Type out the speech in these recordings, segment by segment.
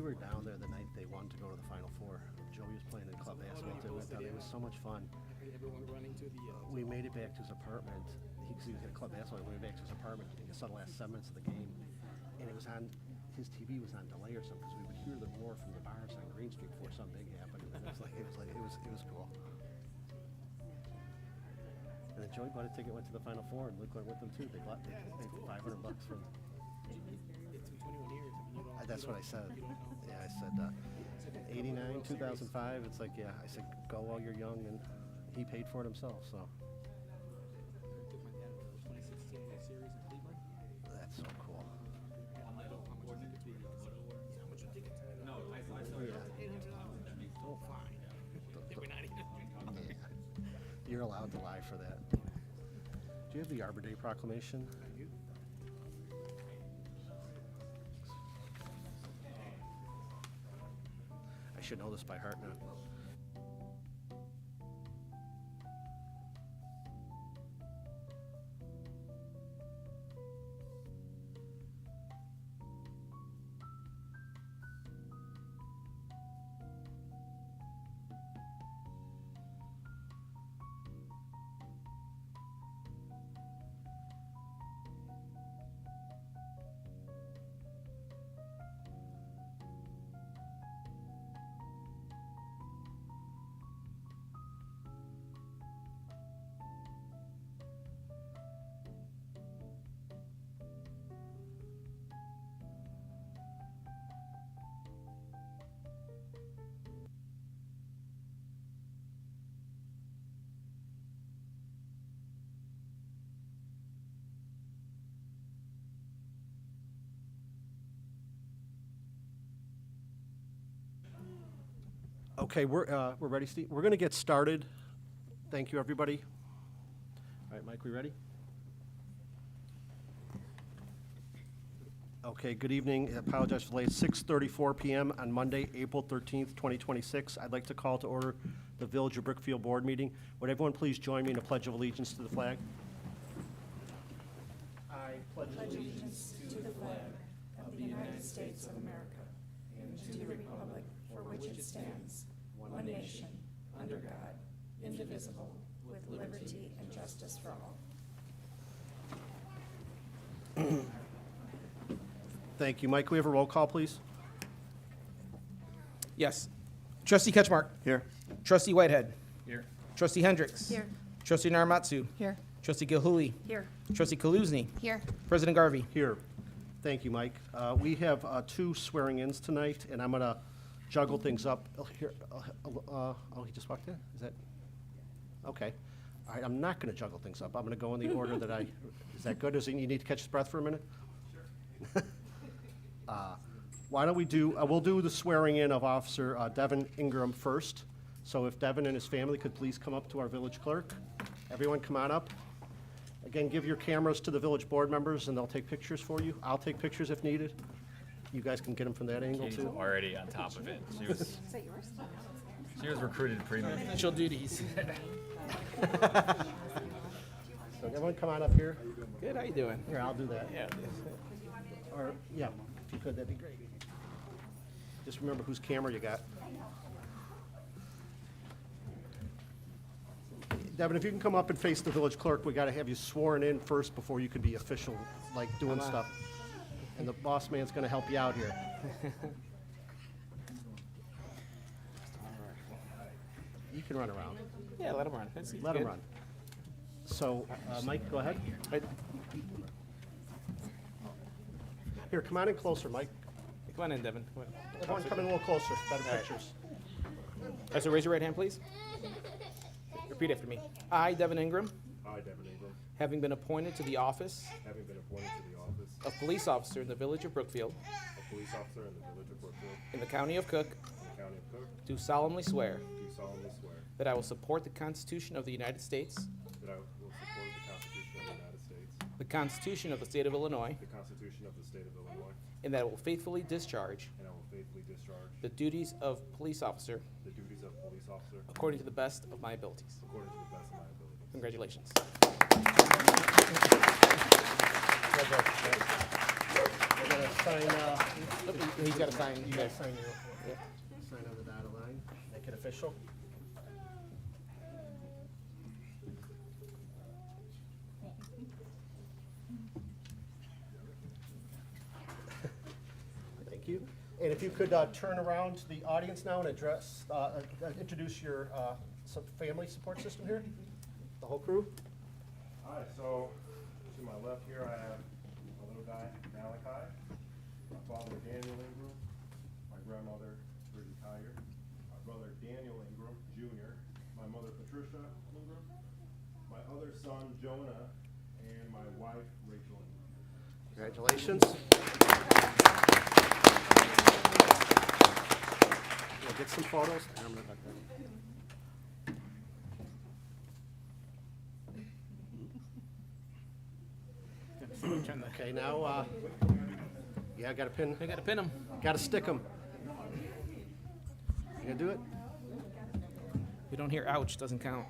were down there the night they won to go to the Final Four. Joey was playing in club basketball too. It was so much fun. Everyone running to the. We made it back to his apartment. He was at club basketball. We made it back to his apartment. He saw the last 7 minutes of the game, and it was on. His TV was on delay or something because we would hear the roar from the bars on Green Street before something big happened. And it was cool. And then Joey bought a ticket, went to the Final Four, and Luke went with them too. They paid $500 for. It's been 21 years. I mean, That's what I said. Yeah, I said 89, 2005. It's like, yeah, I said go while you're young, and he paid for it himself. So took my dad to the 2016 World Series in Cleveland. that's so cool. How much a ticket? No, I saw Yeah. $800. Oh, fine. They were not even. Yeah. You're allowed to lie for that. Do you have the Arbor Day Proclamation? I do. I should know this by heart now. Okay, we're ready, Steve. We're going to get started. Thank you, everybody. All right, Mike, we ready? Okay, good evening. I apologize for the late. 6:34 p.m. on Monday, April 13th, 2026. I'd like to call to order the Village of Brookfield Board meeting. Would everyone please join me in a pledge of allegiance to the flag? I pledge allegiance to the flag of the United States of America and to the republic for which it stands, one nation, under God, indivisible, with liberty and justice for all. Thank you. Mike, can we have a roll call, please? Yes. Trustee Ketchmark. Here. Trustee Whitehead. Here. Trustee Hendricks. Here. Trustee Narimatsu. Here. Trustee Gilhooley. Here. Trustee Kaluzny. Here. President Garvey. Here. Thank you, Mike. We have 2 swearing-ins tonight, and I'm going to juggle things up. Here, oh, he just walked in? Is that? Okay. All right, I'm not going to juggle things up. I'm going to go in the order that I, is that good? You need to catch his breath for a minute? Sure. Why don't we do, we'll do the swearing-in of Officer Devin Ingram first. So if Devin and his family could please come up to our village clerk. Everyone come on up. Again, give your cameras to the village board members, and they'll take pictures for you. I'll take pictures if needed. You guys can get them from that angle, Katie's too. already on top of it. Is that yours? She was recruited pre-meeting. Financial duties. So everyone come on up here. Good, how you doing? Here, I'll do that. Yeah. Or, yeah, if you could, that'd be great. Just remember whose camera you got. Devin, if you can come up and face the village clerk, we gotta have you sworn in first before you could be official, like doing stuff. And the boss man's gonna help you out here. You can run around. Yeah, let him run. Let him run. So, Mike, go ahead. Right. Here, come on in closer, Mike. Come on in, Devin. Come on. Everyone come in a little closer, better pictures. All right, so raise your right hand, please. Repeat after me. I, Devin Ingram, I, Devin Ingram, having been appointed to the office having been appointed to the office of police officer in the village of Brookfield, of police officer in the village of Brookfield, in the county of Cook, in the county of Cook, do solemnly swear do solemnly swear that I will support the Constitution of the United States, that I will support the Constitution of the United States, the Constitution of the State of Illinois, the Constitution of the State of Illinois, and that I will faithfully discharge and I will faithfully discharge the duties of police officer the duties of police officer according to the best of my abilities. according to the best of my abilities. Congratulations. We're gonna sign, He's got to sign. you guys sign your, sign on the dotted line, make it official. Thank you. And if you could turn around to the audience now and address, introduce your family support system here, the whole crew. Hi, so to my left here, I have my little guy, Malachi, my father, Daniel Ingram, my grandmother, Bridget Tiger, my brother, Daniel Ingram, Jr., my mother, Patricia Ingram, my other son, Jonah, and my wife, Rachel Ingram. Congratulations. We'll get some photos. And I'm gonna back there. Okay, now, yeah, got to pin, I got to pin him. got to stick them. You gonna do it? You don't hear ouch, doesn't count.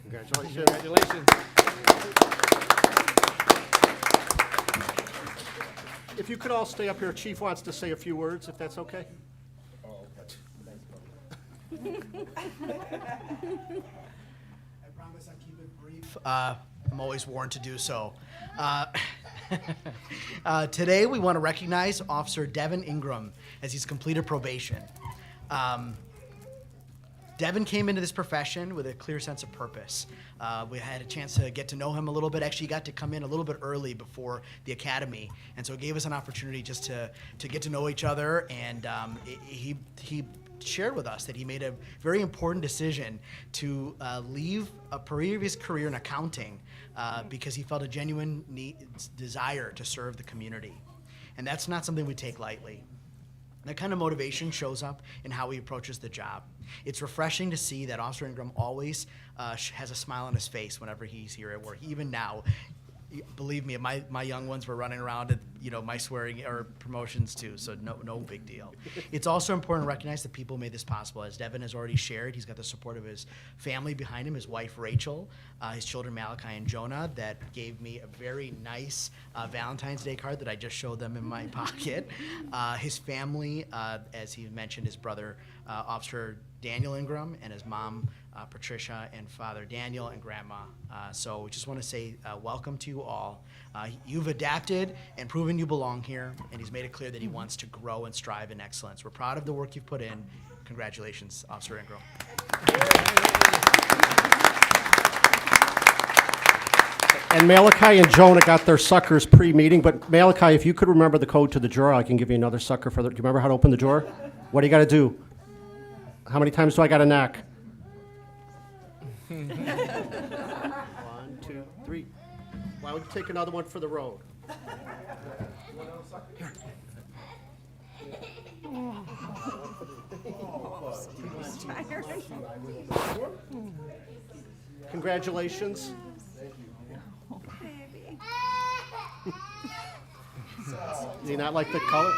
Congratulations. Congratulations. If you could all stay up here, Chief wants to say a few words, if that's okay. I promise I'll keep it brief. I'm always warned to do so. Today, we want to recognize Officer Devin Ingram as he's completed probation. Devin came into this profession with a clear sense of purpose. We had a chance to get to know him a little bit. Actually, he got to come in a little bit early before the academy, and so it gave us an opportunity just to get to know each other. And he shared with us that he made a very important decision to leave a previous career in accounting because he felt a genuine desire to serve the community, and that's not something we take lightly. That kind of motivation shows up in how he approaches the job. It's refreshing to see that Officer Ingram always has a smile on his face whenever he's here at work. Even now, believe me, my young ones were running around at my swearing or promotions too, so no big deal. It's also important to recognize that people made this possible. As Devin has already shared, he's got the support of his family behind him, his wife Rachel, his children Malachi and Jonah, that gave me a very nice Valentine's Day card that I just showed them in my pocket. His family, as he mentioned, his brother Officer Daniel Ingram, and his mom Patricia, and father Daniel, and grandma. So we just want to say welcome to you all. You've adapted and proven you belong here, and he's made it clear that he wants to grow and strive in excellence. We're proud of the work you've put in. Congratulations, Officer Ingram. And Malachi and Jonah got their suckers pre-meeting, but Malachi, if you could remember the code to the drawer, I can give you another sucker for the, do you remember how to open the drawer? What do you got to do? How many times do I got to knock? 1, 2, 3. Why don't you take another one for the road? Congratulations. Do you not like the color?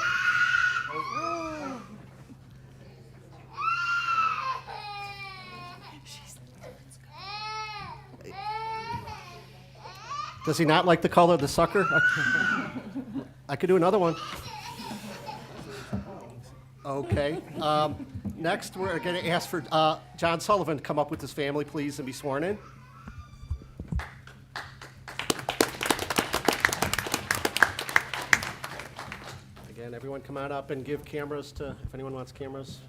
Does he not like the color of the sucker? I could do another one. Okay. Next, we're going to ask for John Sullivan to come up with his family, please, and be sworn in. Again, everyone come on up and give cameras to, if anyone wants cameras.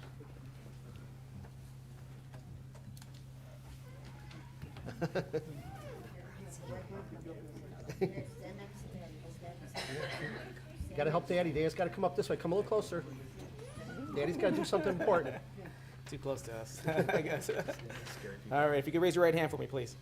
You gotta help Daddy. Daddy's gotta come up this way. Come a little closer. Daddy's gotta do something important. Too close to us, I guess. All right, if you could raise your right hand for me, please.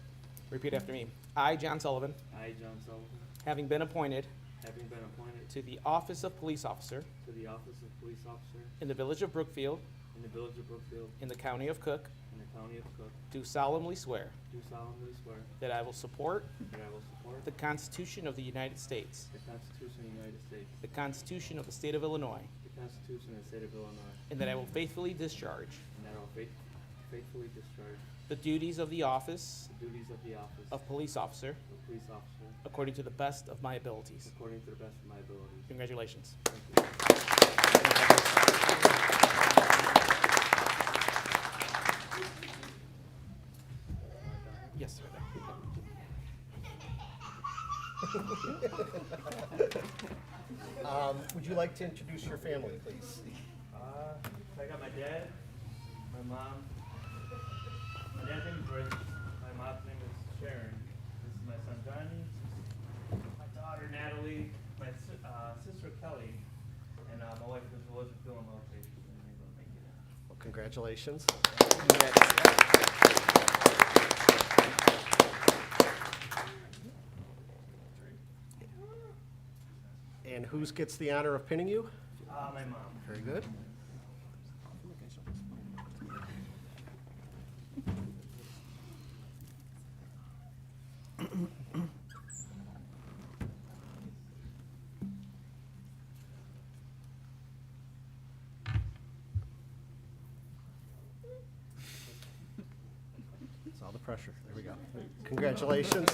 Repeat after me. I, John Sullivan, I, John Sullivan, having been appointed having been appointed to the office of police officer to the office of police officer in the village of Brookfield, in the Village of Brookfield, in the County of Cook, in the County of Cook, do solemnly swear do solemnly swear that I will support that I will support the Constitution of the United States, the Constitution of the United States, the Constitution of the State of Illinois, the Constitution of the State of Illinois, and that I will faithfully discharge and that I will faithfully discharge the duties of the office the duties of the office of police officer of police officer according to the best of my abilities. according to the best of my abilities. Congratulations. Thank you. Yes. Would you like to introduce your family, please? I got my dad, my mom. My dad's name is Rich. My mom's name is Sharon. This is my son Johnny, my daughter Natalie, my sister Kelly, and my wife is Elizabeth Philadelphia. Thank you. Well, congratulations. And who gets the honor of pinning you? My mom. Very good. It's all the pressure. There we go. Congratulations.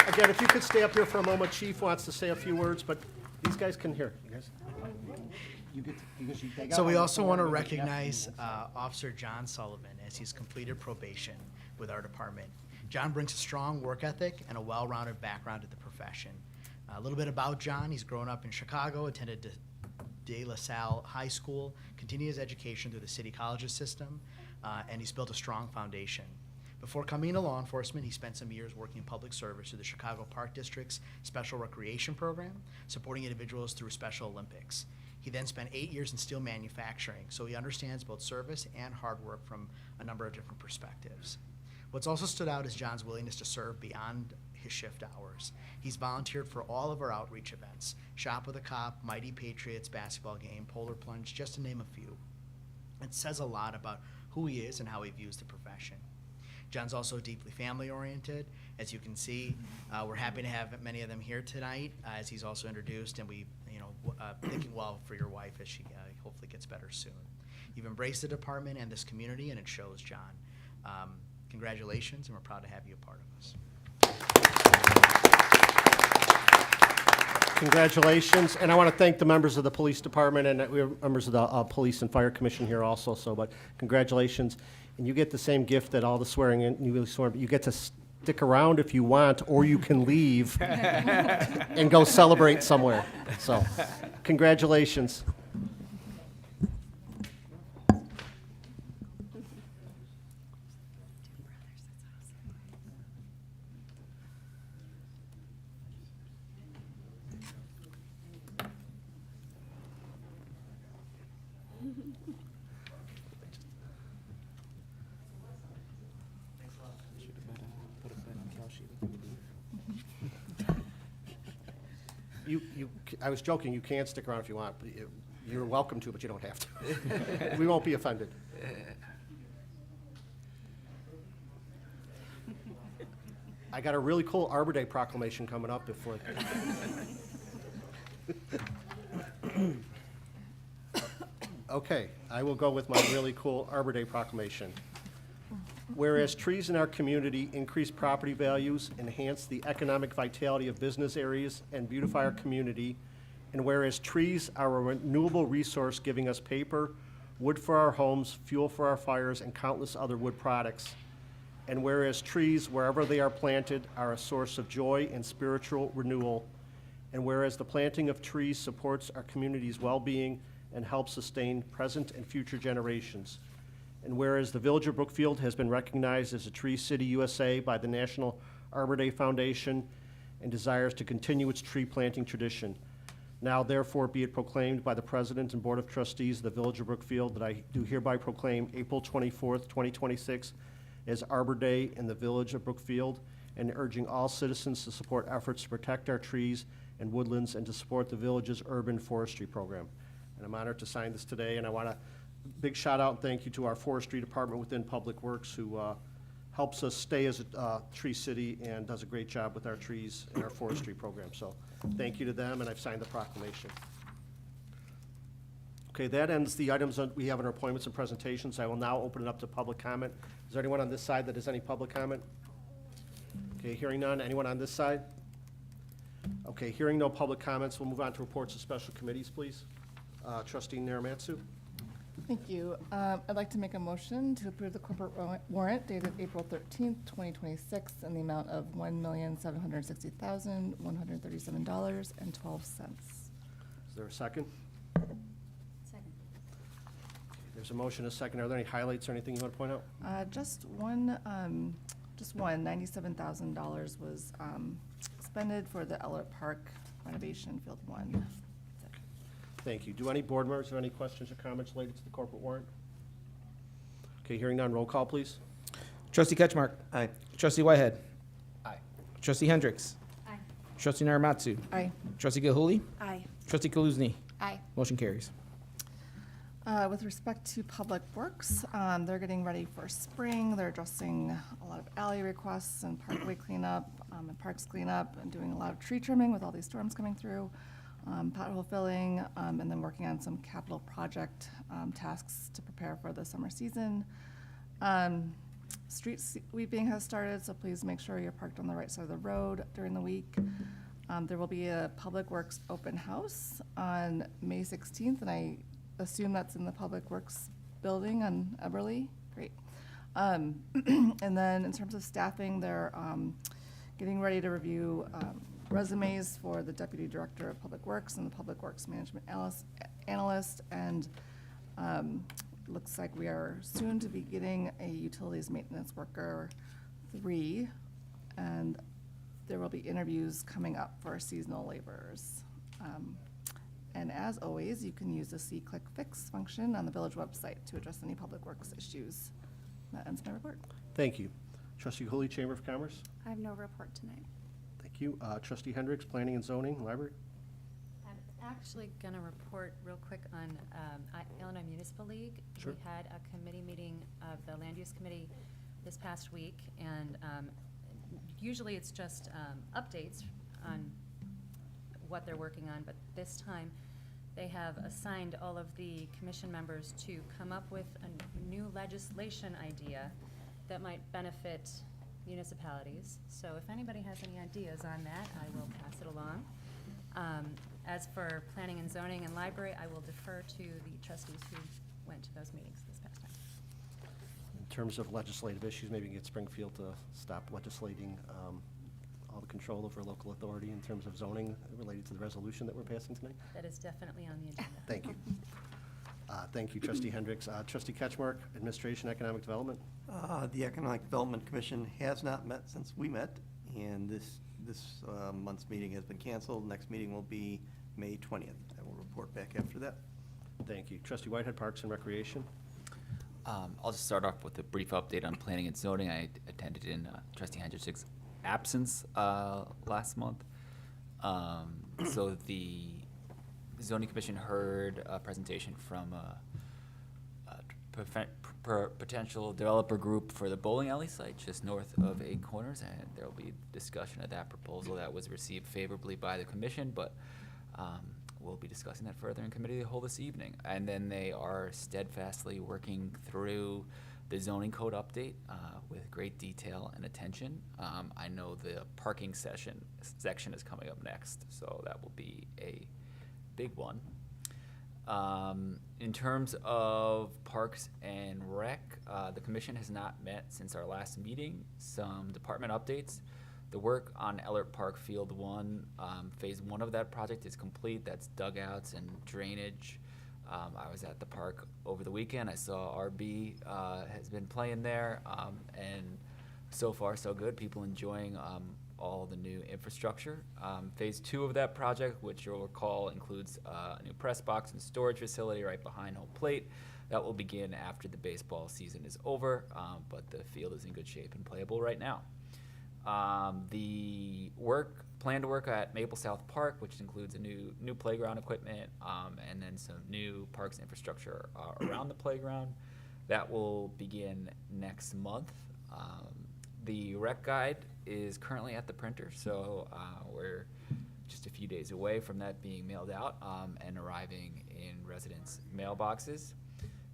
Again, if you could stay up here for a moment, Chief wants to say a few words, but these guys can hear. You guys? So we also want to recognize Officer John Sullivan as he's completed probation with our department. John brings a strong work ethic and a well-rounded background to the profession. A little bit about John: he's grown up in Chicago, attended De La Salle High School, continued his education through the City Colleges system, and he's built a strong foundation. Before coming into law enforcement, he spent some years working in public service through the Chicago Park District's Special Recreation Program, supporting individuals through Special Olympics. He then spent 8 years in steel manufacturing, so he understands both service and hard work from a number of different perspectives. What's also stood out is John's willingness to serve beyond his shift hours. He's volunteered for all of our outreach events: Shop with a Cop, Mighty Patriots basketball game, Polar Plunge, just to name a few. It says a lot about who he is and how he views the profession. John's also deeply family-oriented. As you can see, we're happy to have many of them here tonight, as he's also introduced, and we, thinking well for your wife as she hopefully gets better soon. You've embraced the department and this community, and it shows, John. Congratulations, and we're proud to have you a part of us. Congratulations, and I want to thank the members of the police department, and we have members of the Police and Fire Commission here also, but congratulations. And you get the same gift that all the swearing in, newly sworn, but you get to stick around if you want, or you can leave and go celebrate somewhere. So, congratulations. I was joking, you can stick around if you want. But you're welcome to, but you don't have to. We won't be offended. I got a really cool Arbor Day proclamation coming up before. Okay, I will go with my really cool Arbor Day proclamation. Whereas trees in our community increase property values, enhance the economic vitality of business areas, and beautify our community, and whereas trees are a renewable resource giving us paper, wood for our homes, fuel for our fires, and countless other wood products, and whereas trees, wherever they are planted, are a source of joy and spiritual renewal, and whereas the planting of trees supports our community's well-being and helps sustain present and future generations, and whereas the Village of Brookfield has been recognized as a Tree City USA by the National Arbor Day Foundation and desires to continue its tree planting tradition. Now therefore be it proclaimed by the President and Board of Trustees of the Village of Brookfield that I do hereby proclaim April 24th, 2026 as Arbor Day in the Village of Brookfield, and urging all citizens to support efforts to protect our trees and woodlands and to support the village's urban forestry program. and I'm honored to sign this today. And I want to big shout out and thank you to our forestry department within Public Works who helps us stay as a tree city and does a great job with our trees and our forestry program. So thank you to them, and I've signed the proclamation. Okay, that ends the items that we have in our appointments and presentations. I will now open it up to public comment. Is there anyone on this side that has any public comment? Okay, hearing none. Anyone on this side? Okay, hearing no public comments, we'll move on to reports of special committees, please. Trustee Narimatsu. Thank you. I'd like to make a motion to approve the corporate warrant dated April 13th, 2026 in the amount of $1,760,137.12. Is there a second? Second. There's a motion, a second. Are there any highlights or anything you want to point out? Just one, $97,000 was expended for the Ellert Park renovation, Field 1. That's it. Thank you. Do any board members have any questions or comments related to the corporate warrant? Okay, hearing none, roll call, please. Trustee Ketchmark. Aye. Trustee Whitehead. Aye. Trustee Hendricks. Aye. Trustee Narimatsu. Aye. Trustee Gilhooley. Aye. Trustee Kaluzny. Aye. Motion carries. With respect to Public Works, they're getting ready for spring. They're addressing a lot of alley requests and parkway cleanup, and parks cleanup, and doing a lot of tree trimming with all these storms coming through, pothole filling, and then working on some capital project tasks to prepare for the summer season. Street sweeping has started, so please make sure you're parked on the right side of the road during the week. There will be a Public Works open house on May 16th, and I assume that's in the Public Works building on Eberly. Great. And then in terms of staffing, they're getting ready to review resumes for the Deputy Director of Public Works and the Public Works Management Analyst. And looks like we are soon to be getting a Utilities Maintenance Worker 3. And there will be interviews coming up for seasonal laborers. And as always, you can use the See, Click, Fix function on the village website to address any public works issues. That ends my report. Thank you. Trustee Gilhooley, Chamber of Commerce. I have no report tonight. Thank you. Trustee Hendricks, Planning and Zoning, Library. I'm actually going to report real quick on Illinois Municipal League. Sure. We had a committee meeting of the Land Use Committee this past week, and usually it's just updates on what they're working on, but this time they have assigned all of the commission members to come up with a new legislation idea that might benefit municipalities. So if anybody has any ideas on that, I will pass it along. As for planning and zoning and library, I will defer to the trustees who went to those meetings this past time. In terms of legislative issues, maybe get Springfield to stop legislating all the control over local authority in terms of zoning related to the resolution that we're passing tonight. That is definitely on the agenda. Thank you. Thank you, Trustee Hendricks. Trustee Ketchmark, Administration, Economic Development. The Economic Development Commission has not met since we met, and this month's meeting has been canceled. Next meeting will be May 20th. I will report back after that. Thank you. Trustee Whitehead, Parks and Recreation. I'll just start off with a brief update on planning and zoning. I attended in Trustee Hendricks' absence last month. So the Zoning Commission heard a presentation from a potential developer group for the bowling alley site just north of 8 Corners, and there will be discussion of that proposal that was received favorably by the commission, but we'll be discussing that further in committee of the whole this evening. And then they are steadfastly working through the zoning code update with great detail and attention. I know the parking section is coming up next, so that will be a big one. In terms of Parks and Rec, the commission has not met since our last meeting. Some department updates. The work on Ellert Park Field 1, phase 1 of that project is complete. That's dugouts and drainage. I was at the park over the weekend. I saw RB has been playing there, and so far so good. People enjoying all the new infrastructure. Phase 2 of that project, which you'll recall includes a new press box and storage facility right behind home plate. That will begin after the baseball season is over, but the field is in good shape and playable right now. The work planned work at Maple South Park, which includes a new playground equipment, and then some new parks infrastructure around the playground. That will begin next month. The rec guide is currently at the printer, so we're just a few days away from that being mailed out and arriving in residents' mailboxes.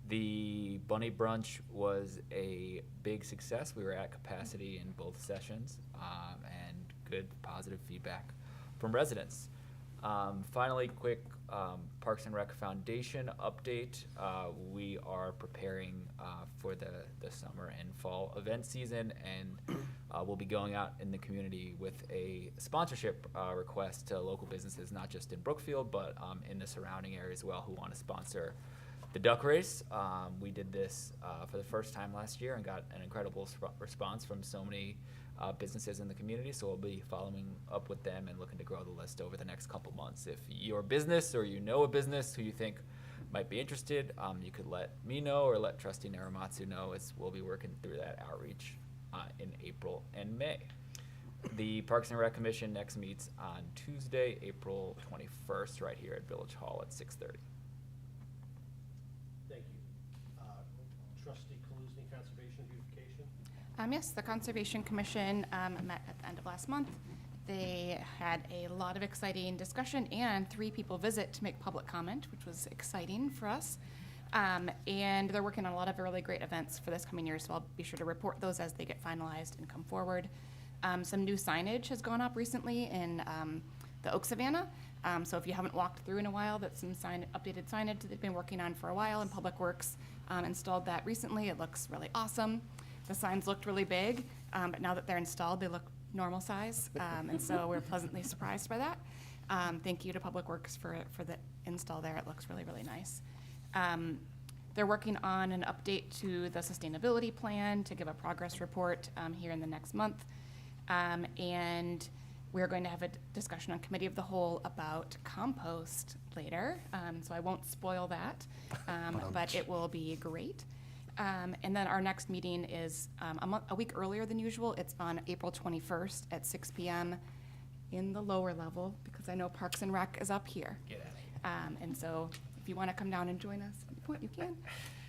The Bunny Brunch was a big success. We were at capacity in both sessions, and good positive feedback from residents. Finally, quick Parks and Rec Foundation update. We are preparing for the summer and fall event season, and we'll be going out in the community with a sponsorship request to local businesses, not just in Brookfield, but in the surrounding area as well, who want to sponsor the duck race. We did this for the first time last year and got an incredible response from so many businesses in the community, so we'll be following up with them and looking to grow the list over the next couple months. If your business or you know a business who you think might be interested, you could let me know or let Trustee Narimatsu know, as we'll be working through that outreach in April and May. The Parks and Rec Commission next meets on Tuesday, April 21st, right here at Village Hall at 6:30. Thank you. Trustee Kaluzny, Conservation and Beautification. Yes, the Conservation Commission met at the end of last month. They had a lot of exciting discussion and 3 people visit to make public comment, which was exciting for us. And they're working on a lot of really great events for this coming year, so I'll be sure to report those as they get finalized and come forward. Some new signage has gone up recently in the Oak Savannah. So if you haven't walked through in a while, that's some updated signage that they've been working on for a while, and Public Works installed that recently. It looks really awesome. The signs looked really big, but now that they're installed, they look normal size, and so we're pleasantly surprised by that. Thank you to Public Works for the install there. It looks really, really nice. They're working on an update to the sustainability plan to give a progress report here in the next month. And we're going to have a discussion on Committee of the Whole about compost later, so I won't spoil that, but it will be great. And then our next meeting is a week earlier than usual. It's on April 21st at 6 p.m. in the lower level, because I know Parks and Rec is up here. Get out of here. And so if you want to come down and join us at any point, you can.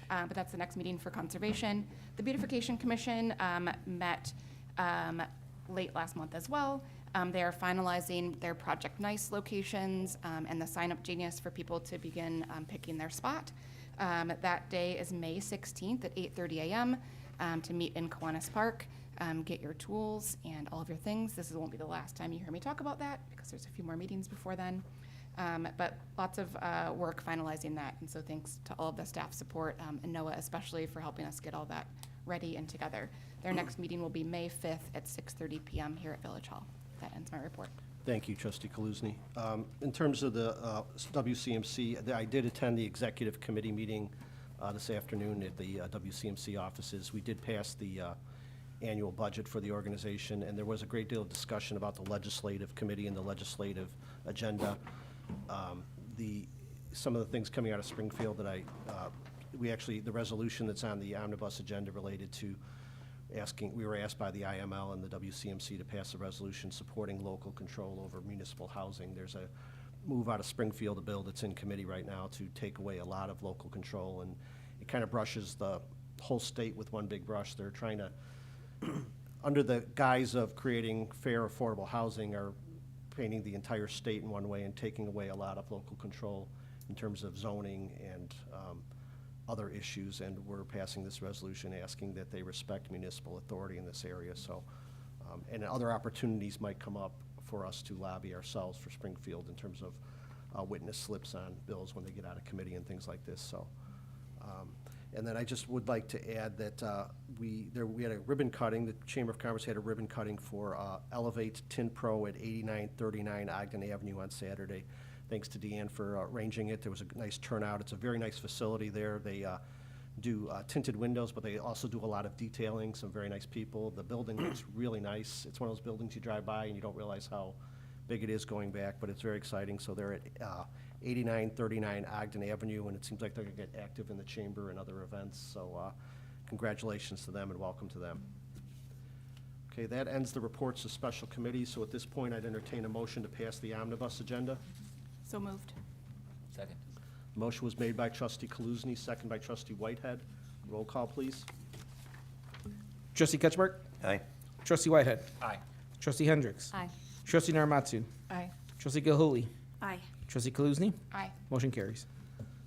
But that's the next meeting for Conservation. The Beautification Commission met late last month as well. They are finalizing their Project Nice locations and the Sign Up Genius for people to begin picking their spot. That day is May 16th at 8:30 a.m. To meet in Kiwanis Park. Get your tools and all of your things. This won't be the last time you hear me talk about that, because there's a few more meetings before then. But lots of work finalizing that, and so thanks to all of the staff support and Noah especially for helping us get all that ready and together. Their next meeting will be May 5th at 6:30 p.m. here at Village Hall. That ends my report. Thank you, Trustee Kaluzny. In terms of the WCMC, I did attend the executive committee meeting this afternoon at the WCMC offices. We did pass the annual budget for the organization, and there was a great deal of discussion about the legislative committee and the legislative agenda. Some of the things coming out of Springfield that the resolution that's on the omnibus agenda related to we were asked by the IML and the WCMC to pass a resolution supporting local control over municipal housing. There's a move out of Springfield, a bill that's in committee right now to take away a lot of local control, and it kind of brushes the whole state with one big brush. They're trying to, under the guise of creating fair, affordable housing, are painting the entire state in one way and taking away a lot of local control in terms of zoning and other issues, and we're passing this resolution asking that they respect municipal authority in this area. So, and other opportunities might come up for us to lobby ourselves for Springfield in terms of witness slips on bills when they get out of committee and things like this. So, and then I just would like to add that we had a ribbon cutting. The Chamber of Commerce had a ribbon cutting for Elevate Tin Pro at 8939 Ogden Avenue on Saturday. Thanks to Deanne for arranging it. There was a nice turnout. It's a very nice facility there. They do tinted windows, but they also do a lot of detailing, some very nice people. The building looks really nice. It's one of those buildings you drive by and you don't realize how big it is going back, but it's very exciting. So they're at 8939 Ogden Avenue, and it seems like they're going to get active in the chamber and other events. So congratulations to them and welcome to them. Okay, that ends the reports of special committees, so at this point, I'd entertain a motion to pass the omnibus agenda. So moved. Second. Motion was made by trustee Kaluzny, second by trustee Whitehead. Roll call, please. Trustee Ketchmark? Aye. Trustee Whitehead? Aye. Trustee Hendricks? Aye. Trustee Narimatsu? Aye. Trustee Gilhooley? Aye. Trustee Kaluzny? Aye. Motion carries.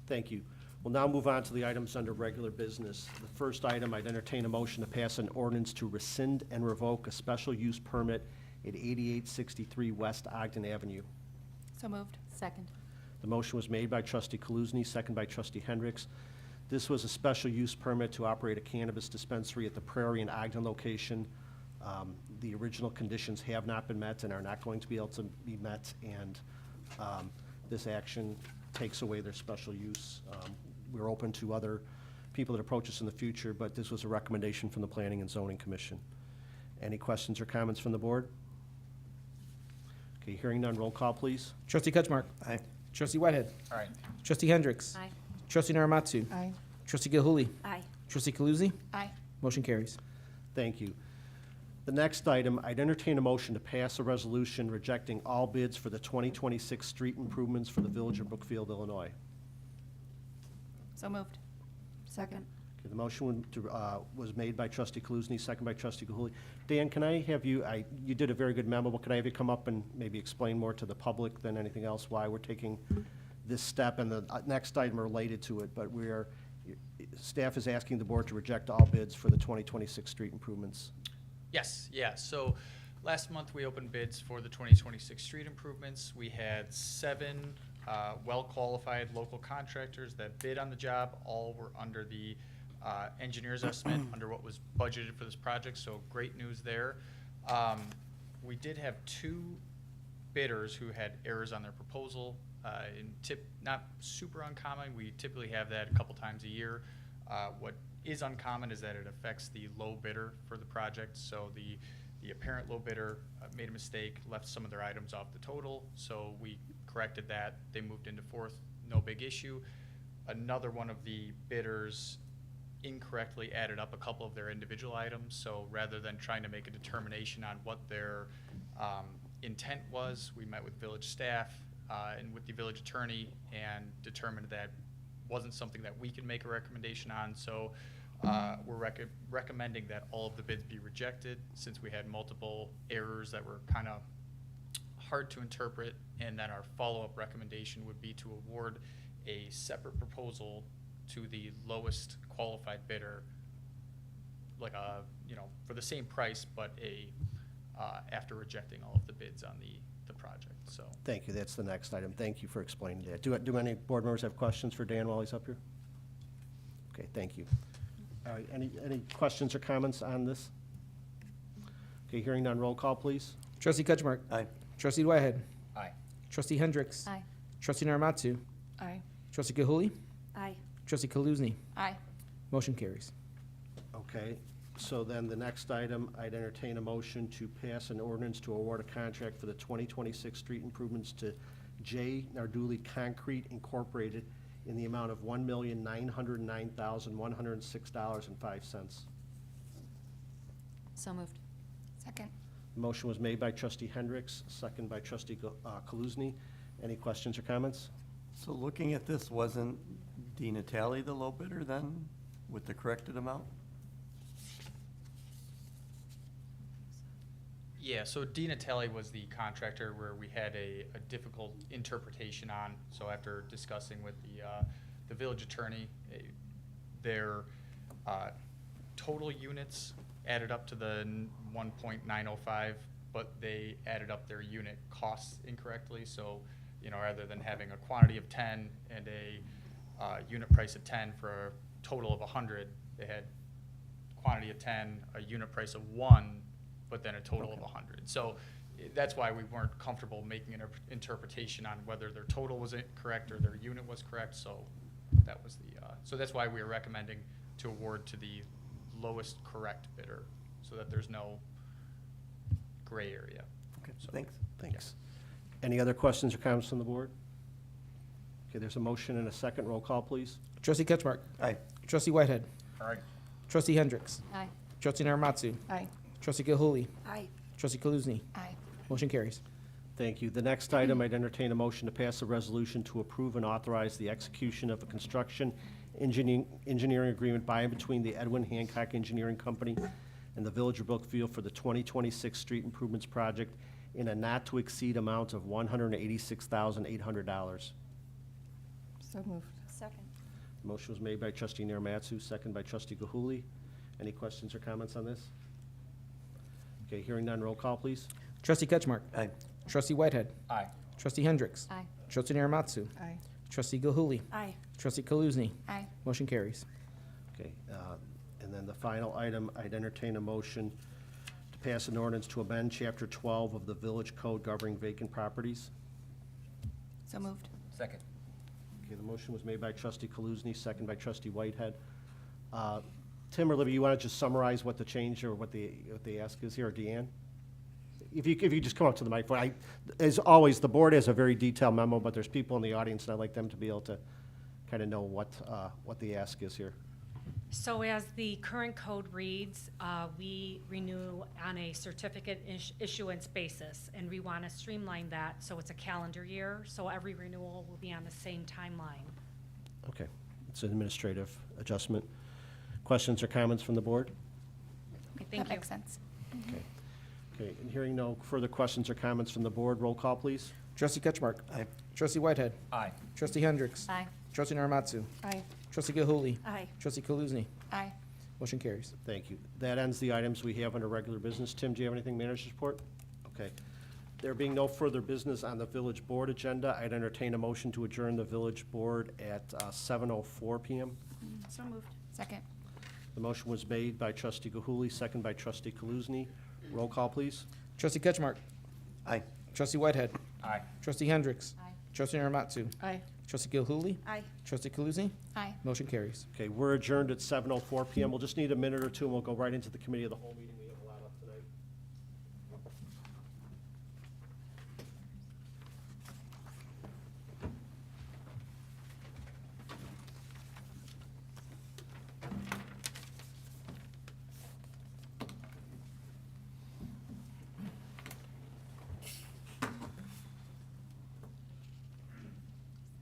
Thank you. We'll now move on to the items under regular business. The first item, I'd entertain a motion to pass an ordinance to rescind and revoke a special use permit at 8863 West Ogden Avenue. So moved. Second. The motion was made by trustee Kaluzny, second by trustee Hendricks. This was a special use permit to operate a cannabis dispensary at the Prairie and Ogden location. The original conditions have not been met and are not going to be able to be met, and this action takes away their special use. We're open to other people that approach us in the future, but this was a recommendation from the Planning and Zoning Commission. Any questions or comments from the board? Okay, hearing none, roll call, please. Trustee Ketchmark? Aye. Trustee Whitehead? Aye. Trustee Hendricks? Aye. Trustee Narimatsu? Aye. Trustee Gilhooley? Aye. Trustee Kaluzny? Aye. Motion carries. Thank you. The next item, I'd entertain a motion to pass a resolution rejecting all bids for the 2026 street improvements for the Village of Brookfield, Illinois. So moved. Second. Okay, the motion was made by trustee Kaluzny, second by trustee Gilhooley. Dan, can I have you, you did a very good memo, but could I have you come up and maybe explain more to the public than anything else why we're taking this step? And the next item related to it, but staff is asking the board to reject all bids for the 2026 street improvements. Yes, yeah, so last month we opened bids for the 2026 street improvements. We had 7 well-qualified local contractors that bid on the job. All were under the engineer's estimate, under what was budgeted for this project, so great news there. We did have 2 bidders who had errors on their proposal. Not super uncommon, we typically have that a couple times a year. What is uncommon is that it affects the low bidder for the project, so the apparent low bidder made a mistake, left some of their items off the total, so we corrected that. They moved into 4th, no big issue. Another one of the bidders incorrectly added up a couple of their individual items, so rather than trying to make a determination on what their intent was, we met with village staff and with the village attorney and determined that wasn't something that we could make a recommendation on, so we're recommending that all of the bids be rejected since we had multiple errors that were kind of hard to interpret, and then our follow-up recommendation would be to award a separate proposal to the lowest qualified bidder, like for the same price, but after rejecting all of the bids on the project, so. Thank you, that's the next item. Thank you for explaining that. Do any board members have questions for Dan while he's up here? Okay, thank you. All right, any questions or comments on this? Okay, hearing none, roll call, please. Trustee Ketchmark? Aye. Trustee Whitehead? Aye. Trustee Hendricks? Aye. Trustee Narimatsu? Aye. Trustee Gilhooley? Aye. Trustee Kaluzny? Aye. Motion carries. Okay, so then the next item, I'd entertain a motion to pass an ordinance to award a contract for the 2026 street improvements to J. Nardulli Concrete Incorporated in the amount of $1,909,106.05. So moved. Second. Motion was made by trustee Hendricks, second by trustee Kaluzny. Any questions or comments? So looking at this, wasn't Di Natale the low bidder then, with the corrected amount? Yeah, so Di Natale was the contractor where we had a difficult interpretation on. So after discussing with the village attorney, their total units added up to the 1.905, but they added up their unit costs incorrectly. So, rather than having a quantity of 10 and a unit price of 10 for a total of 100, they had quantity of 10, a unit price of 1, but then a total of 100. So that's why we weren't comfortable making an interpretation on whether their total was correct or their unit was correct. So that was so that's why we are recommending to award to the lowest correct bidder, so that there's no gray area. Okay, So- thanks. Thanks. Any other questions or comments from the board? Okay, there's a motion and a second. Roll call, please. Trustee Ketchmark? Aye. Trustee Whitehead? Aye. Trustee Hendricks? Aye. Trustee Narimatsu? Aye. Trustee Gilhooley. Aye. Trustee Kaluzny. Aye. Motion carries. Thank you. The next item, I'd entertain a motion to pass a resolution to approve and authorize the execution of a construction engineering agreement by and between the Edwin Hancock Engineering Company and the Village of Brookfield for the 2026 street improvements project in a not-to-exceed amount of $186,800. So moved. Second. Motion was made by trustee Narimatsu, second by trustee Gilhooley. Any questions or comments on this? Okay, hearing none, roll call, please. Trustee Ketchmark. Aye. Trustee Whitehead. Aye. Trustee Hendricks. Aye. Trustee Narimatsu. Aye. Trustee Gilhooley. Aye. Trustee Kaluzny. Aye. Motion carries. Okay, and then the final item, I'd entertain a motion to pass an ordinance to amend Chapter 12 of the Village Code governing vacant properties. So moved. Second. Okay, the motion was made by trustee Kaluzny, second by trustee Whitehead. Tim or Libby, you want to just summarize what the change or what the ask is here, or Deanne? If you just come up to the microphone. As always, the board has a very detailed memo, but there's people in the audience, and I'd like them to be able to kind of know what the ask is here. So as the current code reads, we renew on a certificate issuance basis, and we want to streamline that so it's a calendar year, so every renewal will be on the same timeline. Okay, it's an administrative adjustment. Questions or comments from the board? Okay, That thank you. makes sense. Okay. Okay, and hearing no further questions or comments from the board, roll call, please. Trustee Ketchmark. Aye. Trustee Whitehead. Aye. Trustee Hendricks. Aye. Trustee Narimatsu. Aye. Trustee Gilhooley. Aye. Trustee Kaluzny. Aye. Motion carries. Thank you. That ends the items we have under regular business. Tim, do you have anything, manager's report? Okay. There being no further business on the village board agenda, I'd entertain a motion to adjourn the village board at 7:04 PM. So moved. Second. The motion was made by trustee Gilhooley, second by trustee Kaluzny. Roll call, please. Trustee Ketchmark. Aye. Trustee Whitehead. Aye. Trustee Hendricks. Aye. Trustee Narimatsu. Aye. Trustee Gilhooley. Aye. Trustee Kaluzny. Aye. Motion carries. Okay, we're adjourned at 7:04 PM. We'll just need a minute or two, and we'll go right into the committee of the whole meeting.